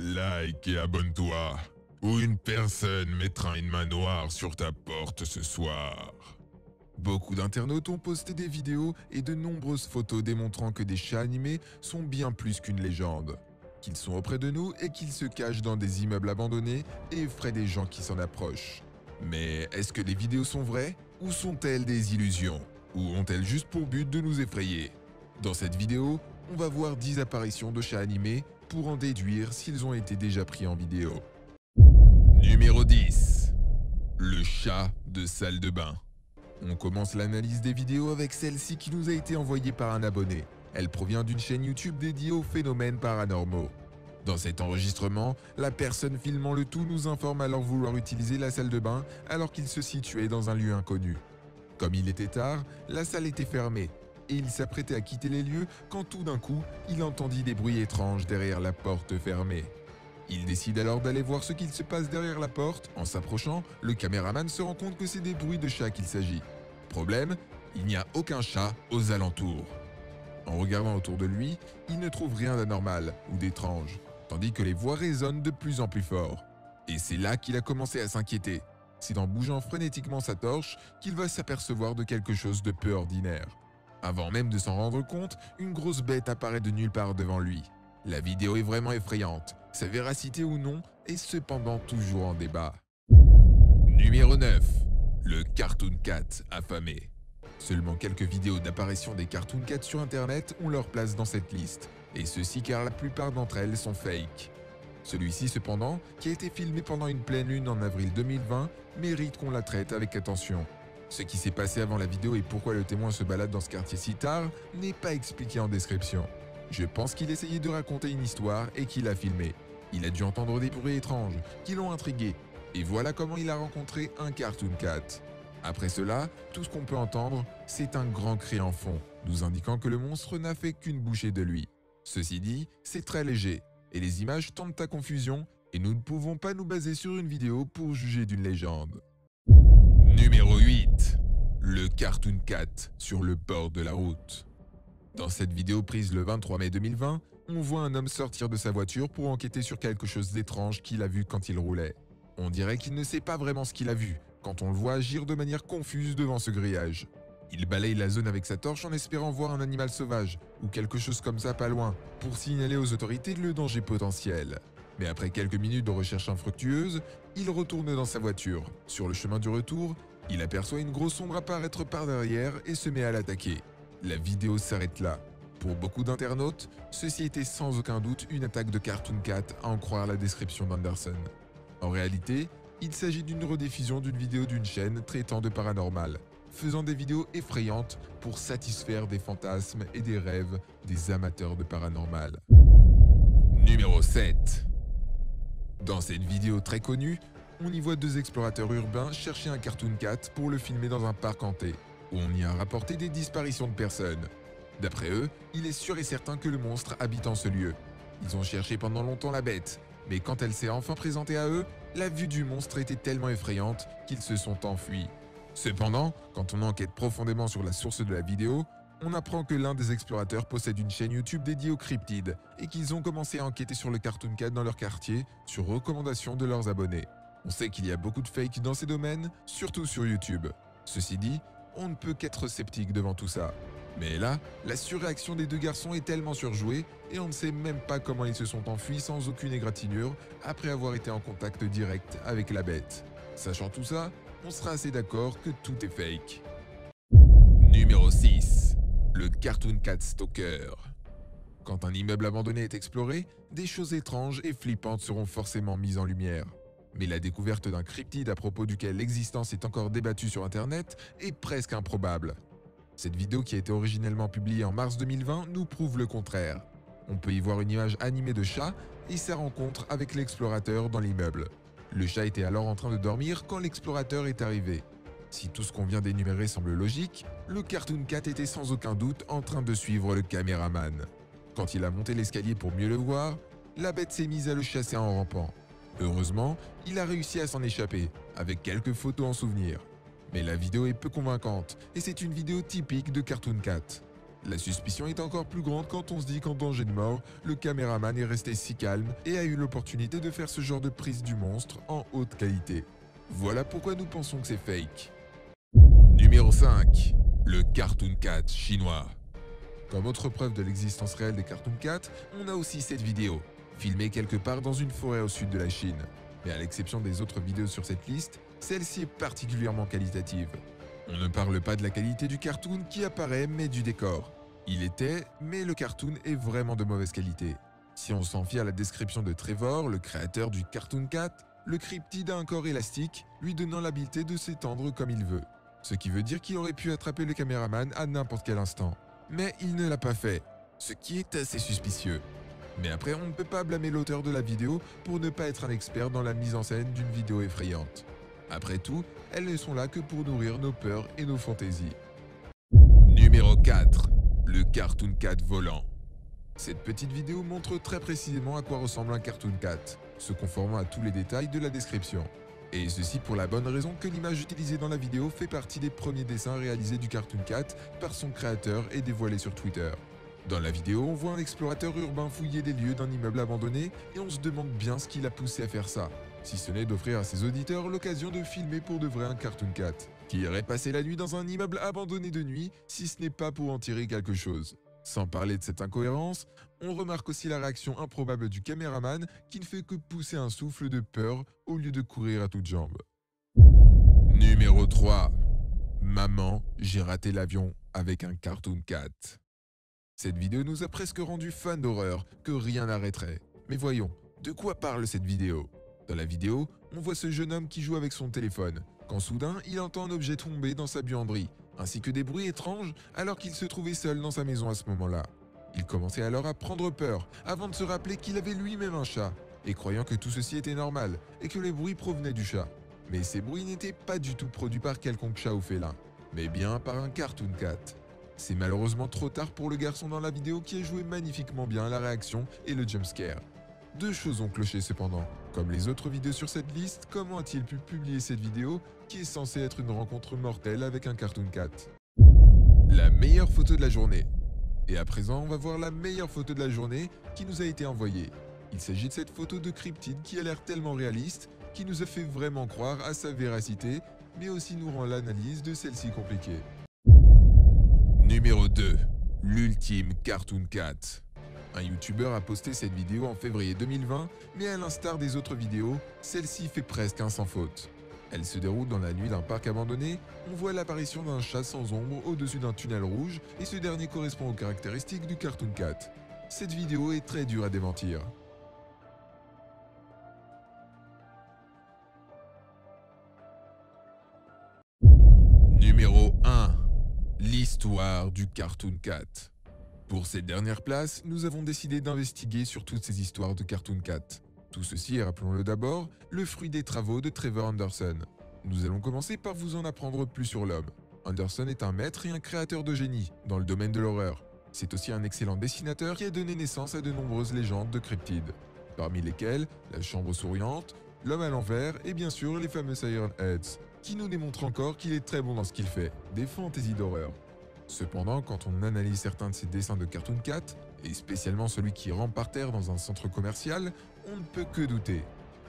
like et abonne-toi, ou une personne mettra une main noire sur ta porte ce soir. Beaucoup d'internautes ont posté des vidéos et de nombreuses photos démontrant que des chats animés sont bien plus qu'une légende. Qu'ils sont auprès de nous et qu'ils se cachent dans des immeubles abandonnés et effraient des gens qui s'en approchent. Mais est-ce que les vidéos sont vraies ou sont-elles des illusions? Ou ont-elles juste pour but de nous effrayer? Dans cette vidéo, on va voir 10 apparitions de chats animés pour en déduire s'ils ont été déjà pris en vidéo. Numéro 10. Le chat de salle de bain. On commence l'analyse des vidéos avec celle-ci qui nous a été envoyée par un abonné. Elle provient d'une chaîne YouTube dédiée aux phénomènes paranormaux. Dans cet enregistrement, la personne filmant le tout nous informe alors vouloir utiliser la salle de bain alors qu'il se situait dans un lieu inconnu. Comme il était tard, la salle était fermée et il s'apprêtait à quitter les lieux quand tout d'un coup, il entendit des bruits étranges derrière la porte fermée. Il décide alors d'aller voir ce qu'il se passe derrière la porte. En s'approchant, le caméraman se rend compte que c'est des bruits de chat qu'il s'agit. Problème, il n'y a aucun chat aux alentours. En regardant autour de lui, il ne trouve rien d'anormal ou d'étrange, tandis que les voix résonnent de plus en plus fort. Et c'est là qu'il a commencé à s'inquiéter. C'est en bougeant frénétiquement sa torche qu'il va s'apercevoir de quelque chose de peu ordinaire. Avant même de s'en rendre compte, une grosse bête apparaît de nulle part devant lui. La vidéo est vraiment effrayante, sa véracité ou non est cependant toujours en débat. Numéro 9. Le Cartoon Cat affamé. Seulement quelques vidéos d'apparition des Cartoon Cats sur internet ont leur place dans cette liste, et ceci car la plupart d'entre elles sont fake. Celui-ci cependant, qui a été filmé pendant une pleine lune en avril 2020, mérite qu'on la traite avec attention. Ce qui s'est passé avant la vidéo et pourquoi le témoin se balade dans ce quartier si tard n'est pas expliqué en description. Je pense qu'il essayait de raconter une histoire et qu'il a filmé. Il a dû entendre des bruits étranges qui l'ont intrigué. Et voilà comment il a rencontré un Cartoon Cat. Après cela, tout ce qu'on peut entendre, c'est un grand cri en fond, nous indiquant que le monstre n'a fait qu'une bouchée de lui. Ceci dit, c'est très léger, et les images tentent à confusion, et nous ne pouvons pas nous baser sur une vidéo pour juger d'une légende. Numéro 8. Le Cartoon Cat sur le bord de la route. Dans cette vidéo prise le 23 mai 2020, on voit un homme sortir de sa voiture pour enquêter sur quelque chose d'étrange qu'il a vu quand il roulait. On dirait qu'il ne sait pas vraiment ce qu'il a vu, quand on le voit agir de manière confuse devant ce grillage. Il balaye la zone avec sa torche en espérant voir un animal sauvage, ou quelque chose comme ça pas loin, pour signaler aux autorités le danger potentiel. Mais après quelques minutes de recherche infructueuse, il retourne dans sa voiture. Sur le chemin du retour, il aperçoit une grosse ombre apparaître par derrière et se met à l'attaquer. La vidéo s'arrête là. Pour beaucoup d'internautes, ceci était sans aucun doute une attaque de Cartoon Cat à en croire la description d'Anderson. En réalité, il s'agit d'une rediffusion d'une vidéo d'une chaîne traitant de paranormal, faisant des vidéos effrayantes pour satisfaire des fantasmes et des rêves des amateurs de paranormal. Numéro 7. Dans cette vidéo très connue, on y voit deux explorateurs urbains chercher un Cartoon Cat pour le filmer dans un parc hanté, où on y a rapporté des disparitions de personnes. D'après eux, il est sûr et certain que le monstre habite en ce lieu. Ils ont cherché pendant longtemps la bête, mais quand elle s'est enfin présentée à eux, la vue du monstre était tellement effrayante qu'ils se sont enfuis. Cependant, quand on enquête profondément sur la source de la vidéo, on apprend que l'un des explorateurs possède une chaîne YouTube dédiée aux cryptides et qu'ils ont commencé à enquêter sur le Cartoon Cat dans leur quartier sur recommandation de leurs abonnés. On sait qu'il y a beaucoup de fakes dans ces domaines, surtout sur YouTube. Ceci dit, on ne peut qu'être sceptique devant tout ça. Mais là, la surréaction des deux garçons est tellement surjouée et on ne sait même pas comment ils se sont enfuis sans aucune égratignure après avoir été en contact direct avec la bête. Sachant tout ça, on sera assez d'accord que tout est fake. Numéro 6. Le Cartoon Cat Stalker. Quand un immeuble abandonné est exploré, des choses étranges et flippantes seront forcément mises en lumière. Mais la découverte d'un cryptide à propos duquel l'existence est encore débattue sur internet est presque improbable. Cette vidéo qui a été originellement publiée en mars 2020 nous prouve le contraire. On peut y voir une image animée de chat et sa rencontre avec l'explorateur dans l'immeuble. Le chat était alors en train de dormir quand l'explorateur est arrivé. Si tout ce qu'on vient d'énumérer semble logique, le Cartoon Cat était sans aucun doute en train de suivre le caméraman. Quand il a monté l'escalier pour mieux le voir, la bête s'est mise à le chasser en rampant. Heureusement, il a réussi à s'en échapper, avec quelques photos en souvenir. Mais la vidéo est peu convaincante et c'est une vidéo typique de Cartoon Cat. La suspicion est encore plus grande quand on se dit qu'en danger de mort, le caméraman est resté si calme et a eu l'opportunité de faire ce genre de prise du monstre en haute qualité. Voilà pourquoi nous pensons que c'est fake. Numéro 5. Le Cartoon Cat chinois. Comme autre preuve de l'existence réelle des Cartoon Cats, on a aussi cette vidéo, filmée quelque part dans une forêt au sud de la Chine. Mais à l'exception des autres vidéos sur cette liste, celle-ci est particulièrement qualitative. On ne parle pas de la qualité du cartoon qui apparaît, mais du décor. Il était, mais le cartoon est vraiment de mauvaise qualité. Si on s'en fie à la description de Trevor, le créateur du Cartoon Cat, le cryptide a un corps élastique, lui donnant l'habileté de s'étendre comme il veut. Ce qui veut dire qu'il aurait pu attraper le caméraman à n'importe quel instant. Mais il ne l'a pas fait, ce qui est assez suspicieux. Mais après, on ne peut pas blâmer l'auteur de la vidéo pour ne pas être un expert dans la mise en scène d'une vidéo effrayante. Après tout, elles ne sont là que pour nourrir nos peurs et nos fantaisies. Numéro 4. Le Cartoon Cat volant. Cette petite vidéo montre très précisément à quoi ressemble un Cartoon Cat, se conformant à tous les détails de la description. Et ceci pour la bonne raison que l'image utilisée dans la vidéo fait partie des premiers dessins réalisés du Cartoon Cat par son créateur et dévoilés sur Twitter. Dans la vidéo, on voit un explorateur urbain fouiller les lieux d'un immeuble abandonné et on se demande bien ce qui l'a poussé à faire ça, si ce n'est d'offrir à ses auditeurs l'occasion de filmer pour de vrai un Cartoon Cat, qui irait passer la nuit dans un immeuble abandonné de nuit si ce n'est pas pour en tirer quelque chose. Sans parler de cette incohérence, on remarque aussi la réaction improbable du caméraman qui ne fait que pousser un souffle de peur au lieu de courir à toutes jambes. Numéro 3. Maman, j'ai raté l'avion avec un Cartoon Cat. Cette vidéo nous a presque rendu fans d'horreur que rien n'arrêterait. Mais voyons, de quoi parle cette vidéo? Dans la vidéo, on voit ce jeune homme qui joue avec son téléphone, quand soudain il entend un objet tomber dans sa buanderie, ainsi que des bruits étranges alors qu'il se trouvait seul dans sa maison à ce moment-là. Il commençait alors à prendre peur, avant de se rappeler qu'il avait lui-même un chat, et croyant que tout ceci était normal, et que les bruits provenaient du chat. Mais ces bruits n'étaient pas du tout produits par quelconque chat ou félin, mais bien par un Cartoon Cat. C'est malheureusement trop tard pour le garçon dans la vidéo qui a joué magnifiquement bien la réaction et le jumpscare. Deux choses ont cloché cependant. Comme les autres vidéos sur cette liste, comment a-t-il pu publier cette vidéo qui est censée être une rencontre mortelle avec un Cartoon Cat? La meilleure photo de la journée. Et à présent, on va voir la meilleure photo de la journée qui nous a été envoyée. Il s'agit de cette photo de cryptide qui a l'air tellement réaliste, qui nous a fait vraiment croire à sa véracité, mais aussi nous rend l'analyse de celle-ci compliquée. Numéro 2. L'ultime Cartoon Cat. Un youtubeur a posté cette vidéo en février 2020, mais à l'instar des autres vidéos, celle-ci fait presque un sans faute. Elle se déroule dans la nuit d'un parc abandonné, on voit l'apparition d'un chat sans ombre au-dessus d'un tunnel rouge et ce dernier correspond aux caractéristiques du Cartoon Cat. Cette vidéo est très dure à démentir. Numéro 1. L'histoire du Cartoon Cat. Pour cette dernière place, nous avons décidé d'investiguer sur toutes ces histoires de Cartoon Cat. Tout ceci est, rappelons-le d'abord, le fruit des travaux de Trevor Anderson. Nous allons commencer par vous en apprendre plus sur l'homme. Anderson est un maître et un créateur de génie dans le domaine de l'horreur. C'est aussi un excellent dessinateur qui a donné naissance à de nombreuses légendes de cryptides, parmi lesquelles la chambre souriante, l'homme à l'envers et bien sûr les fameux Siren Heads, qui nous démontrent encore qu'il est très bon dans ce qu'il fait, des fantaisies d'horreur. Cependant, quand on analyse certains de ses dessins de Cartoon Cat, et spécialement celui qui rampe par terre dans un centre commercial, on ne peut que douter.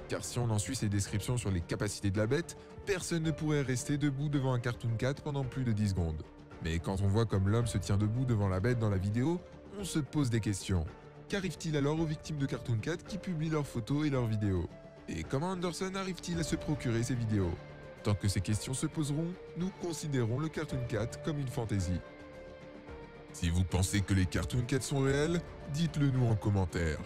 Car si on en suit ses descriptions sur les capacités de la bête, personne ne pourrait rester debout devant un Cartoon Cat pendant plus de 10 secondes. Mais quand on voit comme l'homme se tient debout devant la bête dans la vidéo, on se pose des questions. Qu'arrive-t-il alors aux victimes de Cartoon Cat qui publient leurs photos et leurs vidéos? Et comment Anderson arrive-t-il à se procurer ces vidéos? Tant que ces questions se poseront, nous considérons le Cartoon Cat comme une fantaisie. Si vous pensez que les Cartoon Cats sont réels, dites-le nous en commentaire.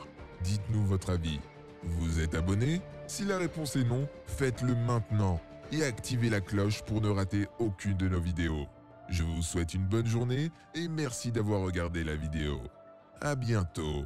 Dites-nous votre avis. Vous êtes abonné? Si la réponse est non, faites-le maintenant et activez la cloche pour ne rater aucune de nos vidéos. Je vous souhaite une bonne journée et merci d'avoir regardé la vidéo. À bientôt.